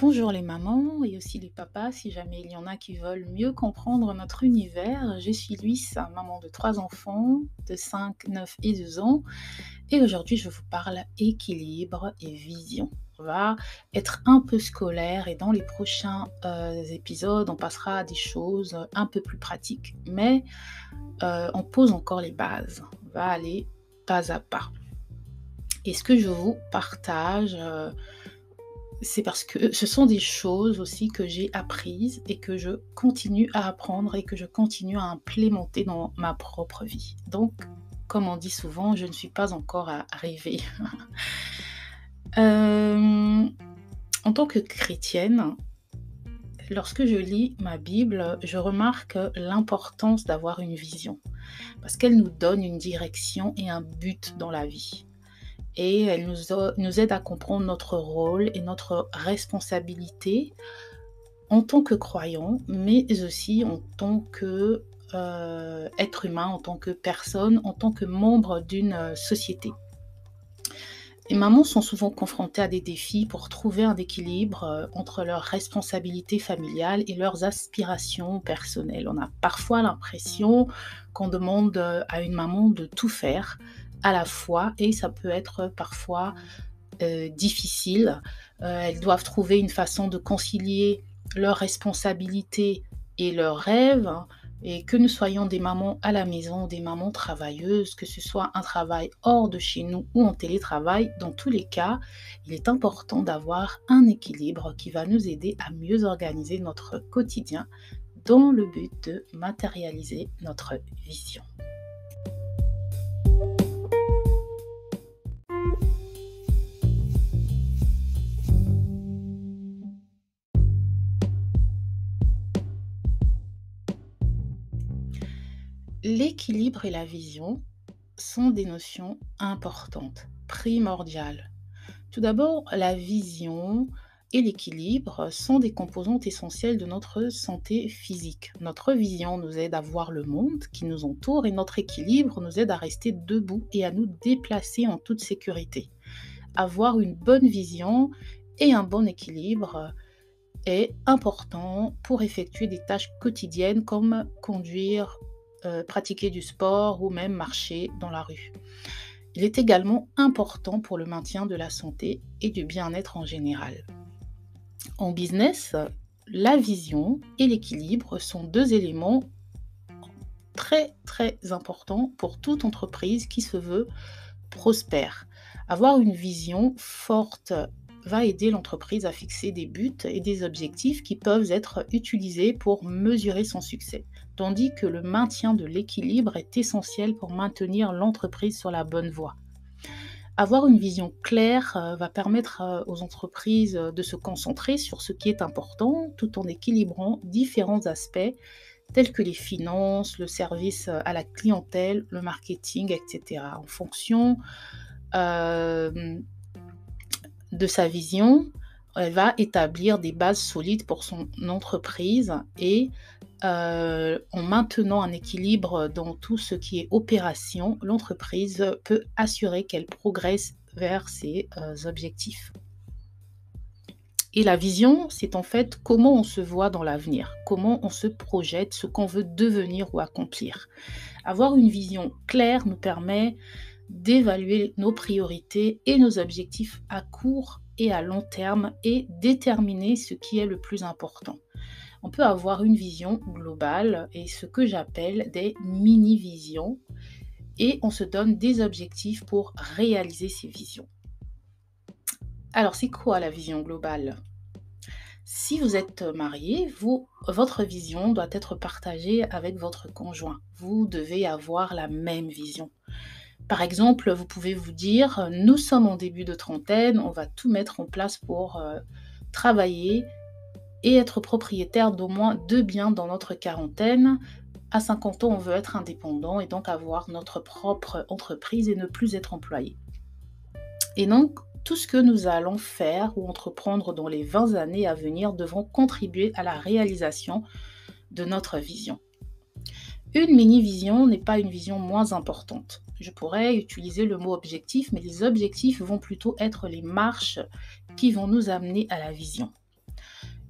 Bonjour les mamans et aussi les papas, si jamais il y en a qui veulent mieux comprendre notre univers. Je suis Luce, maman de 3 enfants, de 5, 9 et 2 ans. Et aujourd'hui, je vous parle équilibre et vision. On va être un peu scolaire et dans les prochains épisodes, on passera à des choses un peu plus pratiques. Mais on pose encore les bases. On va aller pas à pas. Et ce que je vous partage, c'est parce que ce sont des choses aussi que j'ai apprises et que je continue à apprendre et que je continue à implémenter dans ma propre vie. Donc, comme on dit souvent, je ne suis pas encore arrivée. Euh, En tant que chrétienne, lorsque je lis ma Bible, je remarque l'importance d'avoir une vision parce qu'elle nous donne une direction et un but dans la vie. Et elle nous aide à comprendre notre rôle et notre responsabilité en tant que croyant, mais aussi en tant que être humain, en tant que personne, en tant que membre d'une société. Les mamans sont souvent confrontées à des défis pour trouver un équilibre entre leurs responsabilités familiales et leurs aspirations personnelles. On a parfois l'impression qu'on demande à une maman de tout faire à la fois et ça peut être parfois difficile. Elles doivent trouver une façon de concilier leurs responsabilités et leurs rêves. Et que nous soyons des mamans à la maison, des mamans travailleuses, que ce soit un travail hors de chez nous ou en télétravail, dans tous les cas, il est important d'avoir un équilibre qui va nous aider à mieux organiser notre quotidien dans le but de matérialiser notre vision. L'équilibre et la vision sont des notions importantes, primordiales. Tout d'abord, la vision et l'équilibre sont des composantes essentielles de notre santé physique. Notre vision nous aide à voir le monde qui nous entoure et notre équilibre nous aide à rester debout et à nous déplacer en toute sécurité. Avoir une bonne vision et un bon équilibre est important pour effectuer des tâches quotidiennes comme conduire, pratiquer du sport ou même marcher dans la rue. Il est également important pour le maintien de la santé et du bien-être en général. En business, la vision et l'équilibre sont deux éléments très très importants pour toute entreprise qui se veut prospère. Avoir une vision forte va aider l'entreprise à fixer des buts et des objectifs qui peuvent être utilisés pour mesurer son succès, tandis que le maintien de l'équilibre est essentiel pour maintenir l'entreprise sur la bonne voie. Avoir une vision claire va permettre aux entreprises de se concentrer sur ce qui est important tout en équilibrant différents aspects tels que les finances, le service à la clientèle, le marketing, etc. En fonction euh, de sa vision, elle va établir des bases solides pour son entreprise et en maintenant un équilibre dans tout ce qui est opération, l'entreprise peut assurer qu'elle progresse vers ses objectifs. Et la vision, c'est en fait comment on se voit dans l'avenir, comment on se projette, ce qu'on veut devenir ou accomplir. Avoir une vision claire nous permet d'évaluer nos priorités et nos objectifs à court et à long terme et déterminer ce qui est le plus important. On peut avoir une vision globale et ce que j'appelle des mini-visions et on se donne des objectifs pour réaliser ces visions. Alors, c'est quoi la vision globale ? Si vous êtes marié, votre vision doit être partagée avec votre conjoint. Vous devez avoir la même vision. Par exemple, vous pouvez vous dire, nous sommes en début de trentaine, on va tout mettre en place pour travailler et être propriétaire d'au moins 2 biens dans notre quarantaine. À 50 ans, on veut être indépendant et donc avoir notre propre entreprise et ne plus être employé. Et donc, tout ce que nous allons faire ou entreprendre dans les 20 années à venir devront contribuer à la réalisation de notre vision. Une mini-vision n'est pas une vision moins importante. Je pourrais utiliser le mot objectif, mais les objectifs vont plutôt être les marches qui vont nous amener à la vision.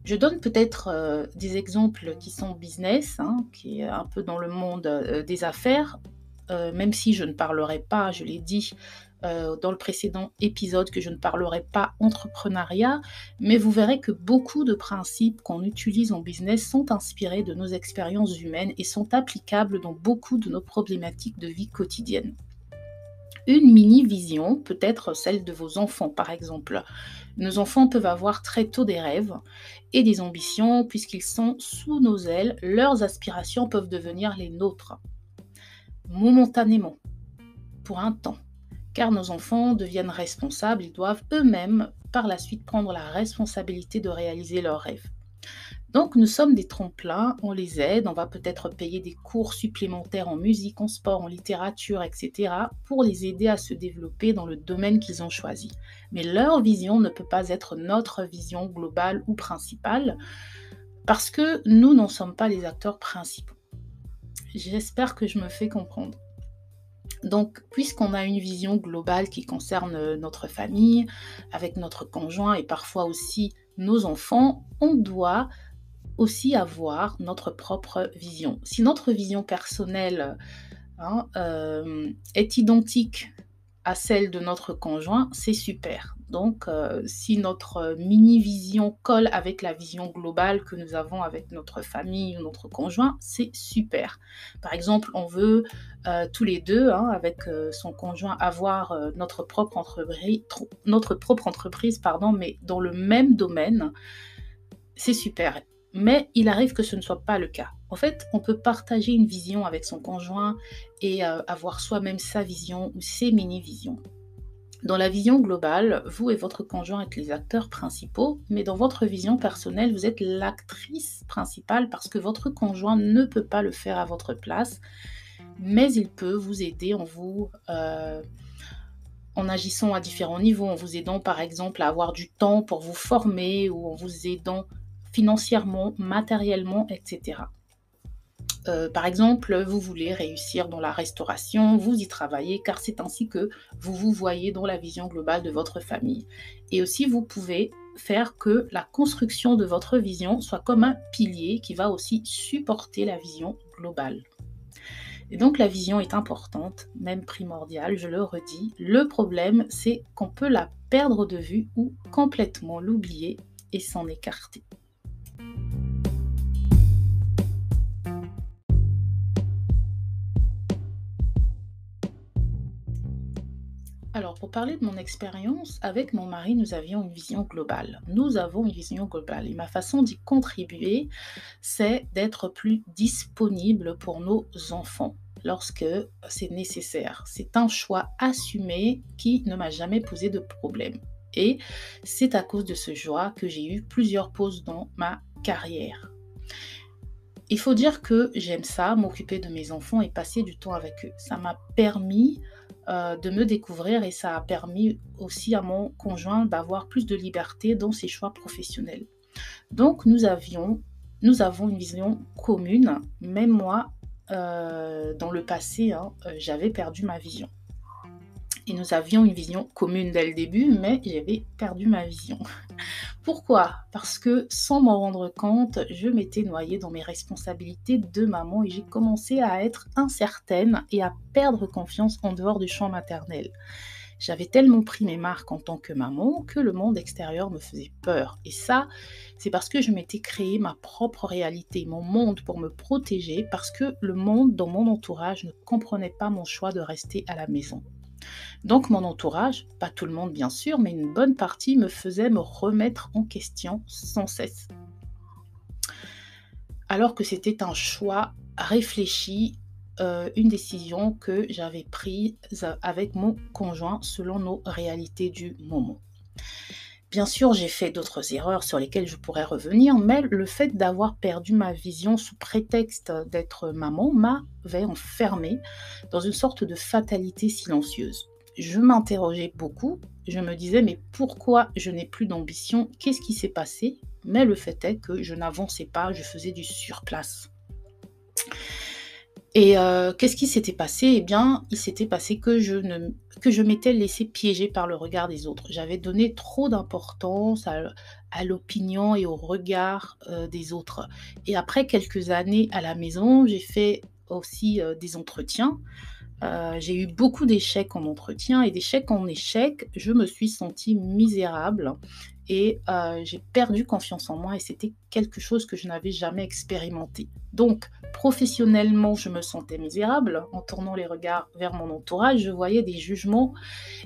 Je donne peut-être, des exemples qui sont business, hein, qui est un peu dans le monde, des affaires, même si je ne parlerai pas, je l'ai dit, dans le précédent épisode, que je ne parlerai pas entrepreneuriat, mais vous verrez que beaucoup de principes qu'on utilise en business sont inspirés de nos expériences humaines et sont applicables dans beaucoup de nos problématiques de vie quotidienne. Une mini-vision peut être celle de vos enfants, par exemple. Nos enfants peuvent avoir très tôt des rêves et des ambitions puisqu'ils sont sous nos ailes. Leurs aspirations peuvent devenir les nôtres, momentanément, pour un temps. Car nos enfants deviennent responsables, ils doivent eux-mêmes par la suite prendre la responsabilité de réaliser leurs rêves. Donc nous sommes des tremplins, on les aide, on va peut-être payer des cours supplémentaires en musique, en sport, en littérature, etc. pour les aider à se développer dans le domaine qu'ils ont choisi. Mais leur vision ne peut pas être notre vision globale ou principale parce que nous n'en sommes pas les acteurs principaux. J'espère que je me fais comprendre. Donc, puisqu'on a une vision globale qui concerne notre famille, avec notre conjoint et parfois aussi nos enfants, on doit aussi avoir notre propre vision. Si notre vision personnelle est identique à celle de notre conjoint, c'est super. Donc, si notre mini-vision colle avec la vision globale que nous avons avec notre famille ou notre conjoint, c'est super. Par exemple, on veut tous les deux, avec son conjoint, avoir notre propre entreprise, mais dans le même domaine, c'est super. Mais il arrive que ce ne soit pas le cas. En fait, on peut partager une vision avec son conjoint et avoir soi-même sa vision ou ses mini-visions. Dans la vision globale, vous et votre conjoint êtes les acteurs principaux, mais dans votre vision personnelle, vous êtes l'actrice principale parce que votre conjoint ne peut pas le faire à votre place, mais il peut vous aider en agissant à différents niveaux, en vous aidant par exemple à avoir du temps pour vous former ou en vous aidant financièrement, matériellement, etc. Par exemple, vous voulez réussir dans la restauration, vous y travaillez car c'est ainsi que vous vous voyez dans la vision globale de votre famille. Et aussi, vous pouvez faire que la construction de votre vision soit comme un pilier qui va aussi supporter la vision globale. Et donc la vision est importante, même primordiale, je le redis. Le problème, c'est qu'on peut la perdre de vue ou complètement l'oublier et s'en écarter. Alors, pour parler de mon expérience, avec mon mari, nous avions une vision globale. Nous avons une vision globale. Et ma façon d'y contribuer, c'est d'être plus disponible pour nos enfants lorsque c'est nécessaire. C'est un choix assumé qui ne m'a jamais posé de problème. Et c'est à cause de ce choix que j'ai eu plusieurs pauses dans ma carrière. Il faut dire que j'aime ça, m'occuper de mes enfants et passer du temps avec eux. Ça m'a permis de me découvrir et ça a permis aussi à mon conjoint d'avoir plus de liberté dans ses choix professionnels. Donc nous avons une vision commune. Même moi, dans le passé, j'avais perdu ma vision. Et nous avions une vision commune dès le début, mais j'avais perdu ma vision. Pourquoi ? Parce que sans m'en rendre compte, je m'étais noyée dans mes responsabilités de maman et j'ai commencé à être incertaine et à perdre confiance en dehors du champ maternel. J'avais tellement pris mes marques en tant que maman que le monde extérieur me faisait peur. Et ça, c'est parce que je m'étais créé ma propre réalité, mon monde pour me protéger, parce que le monde dans mon entourage ne comprenait pas mon choix de rester à la maison. Donc mon entourage, pas tout le monde bien sûr, mais une bonne partie me faisait me remettre en question sans cesse. Alors que c'était un choix réfléchi, une décision que j'avais prise avec mon conjoint selon nos réalités du moment. Bien sûr, j'ai fait d'autres erreurs sur lesquelles je pourrais revenir, mais le fait d'avoir perdu ma vision sous prétexte d'être maman m'avait enfermée dans une sorte de fatalité silencieuse. Je m'interrogeais beaucoup, je me disais mais pourquoi je n'ai plus d'ambition, qu'est-ce qui s'est passé ? Mais le fait est que je n'avançais pas, je faisais du surplace. Et qu'est-ce qui s'était passé? Eh bien, il s'était passé que je m'étais laissée piéger par le regard des autres. J'avais donné trop d'importance à l'opinion et au regard, des autres. Et après quelques années à la maison, j'ai fait aussi, des entretiens. J'ai eu beaucoup d'échecs en entretien et d'échec en échec, je me suis sentie misérable et j'ai perdu confiance en moi et c'était quelque chose que je n'avais jamais expérimenté. Donc professionnellement, je me sentais misérable en tournant les regards vers mon entourage, je voyais des jugements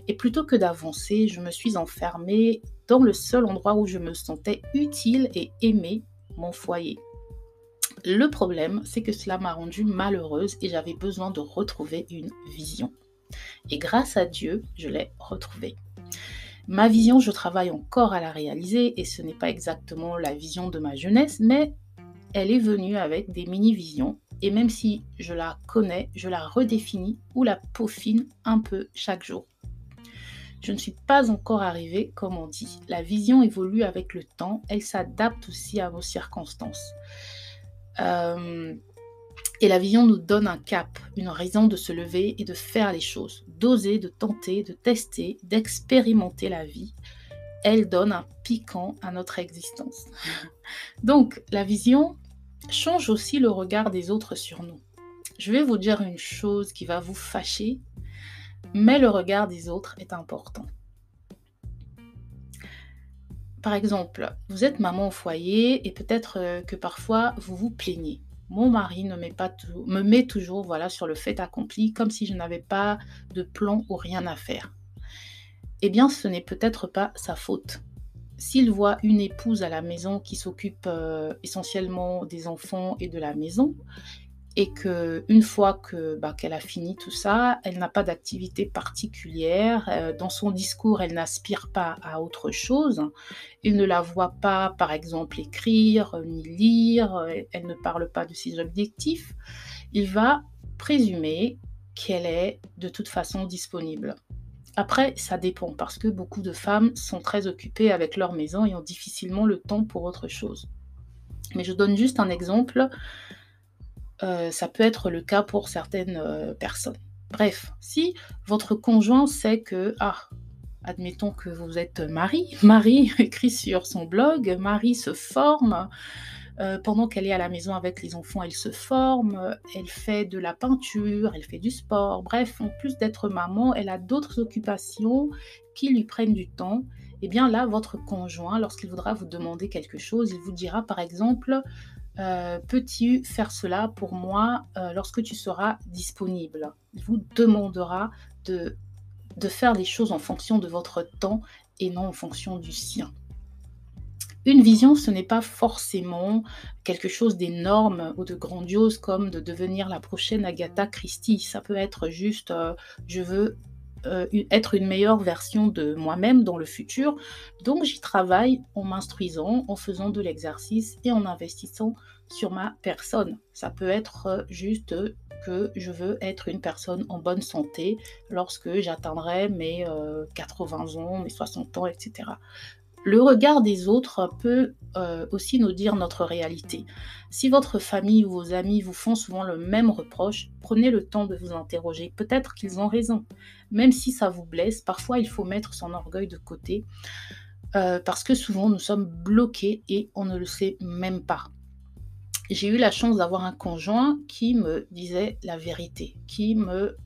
et plutôt que d'avancer, je me suis enfermée dans le seul endroit où je me sentais utile et aimée, mon foyer. Le problème, c'est que cela m'a rendue malheureuse et j'avais besoin de retrouver une vision. Et grâce à Dieu, je l'ai retrouvée. Ma vision, je travaille encore à la réaliser et ce n'est pas exactement la vision de ma jeunesse, mais elle est venue avec des mini-visions et même si je la connais, je la redéfinis ou la peaufine un peu chaque jour. Je ne suis pas encore arrivée, comme on dit. La vision évolue avec le temps, elle s'adapte aussi à vos circonstances. Euh, Et la vision nous donne un cap, une raison de se lever et de faire les choses, d'oser, de tenter, de tester, d'expérimenter la vie. Elle donne un piquant à notre existence. Donc, la vision change aussi le regard des autres sur nous. Je vais vous dire une chose qui va vous fâcher, mais le regard des autres est important. Par exemple, vous êtes maman au foyer et peut-être que parfois vous vous plaignez. Mon mari me met toujours sur le fait accompli, comme si je n'avais pas de plan ou rien à faire. Eh bien, ce n'est peut-être pas sa faute. S'il voit une épouse à la maison qui s'occupe essentiellement des enfants et de la maison, et qu'une fois qu'elle a fini tout ça, elle n'a pas d'activité particulière, dans son discours, elle n'aspire pas à autre chose. Il ne la voit pas, par exemple, écrire, ni lire, elle ne parle pas de ses objectifs. Il va présumer qu'elle est de toute façon disponible. Après, ça dépend, parce que beaucoup de femmes sont très occupées avec leur maison et ont difficilement le temps pour autre chose. Mais je donne juste un exemple. Ça peut être le cas pour certaines personnes. Bref, si votre conjoint sait que, admettons que vous êtes Marie écrit sur son blog, Marie se forme, pendant qu'elle est à la maison avec les enfants, elle se forme, elle fait de la peinture, elle fait du sport, bref, en plus d'être maman, elle a d'autres occupations qui lui prennent du temps. Et bien là, votre conjoint, lorsqu'il voudra vous demander quelque chose, il vous dira par exemple peux-tu faire cela pour moi lorsque tu seras disponible? Il vous demandera de faire les choses en fonction de votre temps et non en fonction du sien. Une vision, ce n'est pas forcément quelque chose d'énorme ou de grandiose comme de devenir la prochaine Agatha Christie. Ça peut être juste je veux être une meilleure version de moi-même dans le futur. Donc j'y travaille en m'instruisant, en faisant de l'exercice et en investissant sur ma personne. Ça peut être juste que je veux être une personne en bonne santé lorsque j'atteindrai mes 80 ans, mes 60 ans, etc. Le regard des autres peut aussi nous dire notre réalité. Si votre famille ou vos amis vous font souvent le même reproche, prenez le temps de vous interroger. Peut-être qu'ils ont raison. Même si ça vous blesse, parfois il faut mettre son orgueil de côté parce que souvent nous sommes bloqués et on ne le sait même pas. J'ai eu la chance d'avoir un conjoint qui me disait la vérité, qui me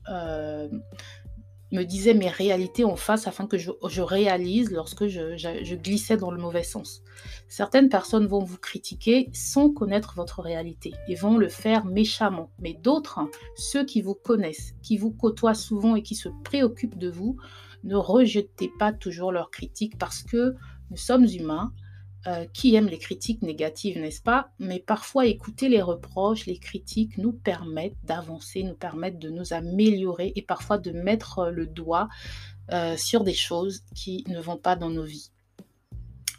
disait mes réalités en face afin que je réalise lorsque je glissais dans le mauvais sens. Certaines personnes vont vous critiquer sans connaître votre réalité et vont le faire méchamment. Mais d'autres, ceux qui vous connaissent, qui vous côtoient souvent et qui se préoccupent de vous, ne rejetez pas toujours leurs critiques parce que nous sommes humains. Qui aime les critiques négatives, n'est-ce pas? Mais parfois, écouter les reproches, les critiques nous permettent d'avancer, nous permettent de nous améliorer et parfois de mettre le doigt sur des choses qui ne vont pas dans nos vies.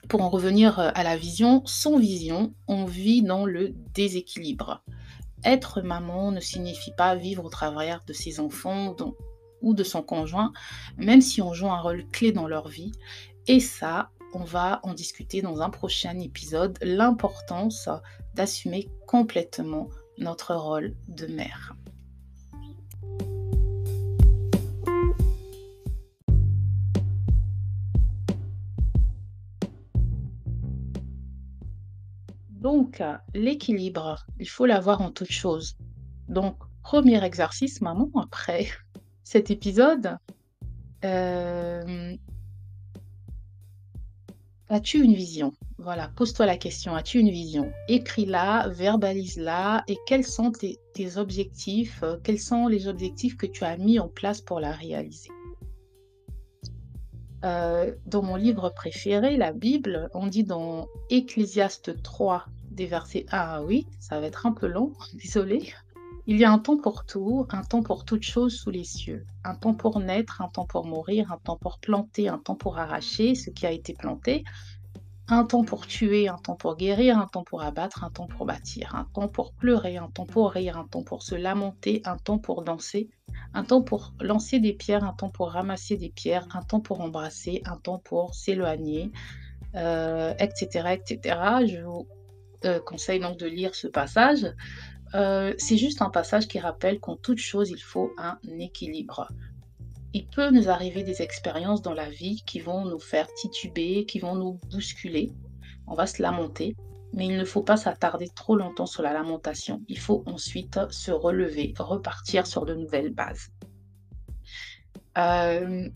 Pour en revenir à la vision, sans vision, on vit dans le déséquilibre. Être maman ne signifie pas vivre au travers de ses enfants ou de son conjoint, même si on joue un rôle clé dans leur vie. Et ça, on va en discuter dans un prochain épisode, l'importance d'assumer complètement notre rôle de mère. Donc, l'équilibre, il faut l'avoir en toute chose. Donc, premier exercice, maman, après cet épisode, hem, as-tu une vision? Voilà, pose-toi la question, as-tu une vision? Écris-la, verbalise-la et quels sont tes objectifs, quels sont les objectifs que tu as mis en place pour la réaliser? Dans mon livre préféré, la Bible, on dit dans Ecclésiaste 3, des versets 1 à 8, ça va être un peu long, désolée. Il y a un temps pour tout, un temps pour toute chose sous les cieux. Un temps pour naître, un temps pour mourir, un temps pour planter, un temps pour arracher ce qui a été planté, un temps pour tuer, un temps pour guérir, un temps pour abattre, un temps pour bâtir, un temps pour pleurer, un temps pour rire, un temps pour se lamenter, un temps pour danser, un temps pour lancer des pierres, un temps pour ramasser des pierres, un temps pour embrasser, un temps pour s'éloigner, et cetera, et cetera. Je vous, conseille donc de lire ce passage. C'est juste un passage qui rappelle qu'en toute chose, il faut un équilibre. Il peut nous arriver des expériences dans la vie qui vont nous faire tituber, qui vont nous bousculer. On va se lamenter, mais il ne faut pas s'attarder trop longtemps sur la lamentation. Il faut ensuite se relever, repartir sur de nouvelles bases. Hem,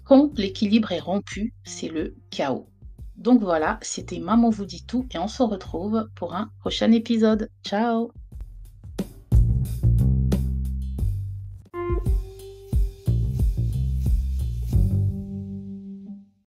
Quand l'équilibre est rompu, c'est le chaos. Donc voilà, c'était Maman vous dit tout et on se retrouve pour un prochain épisode. Ciao!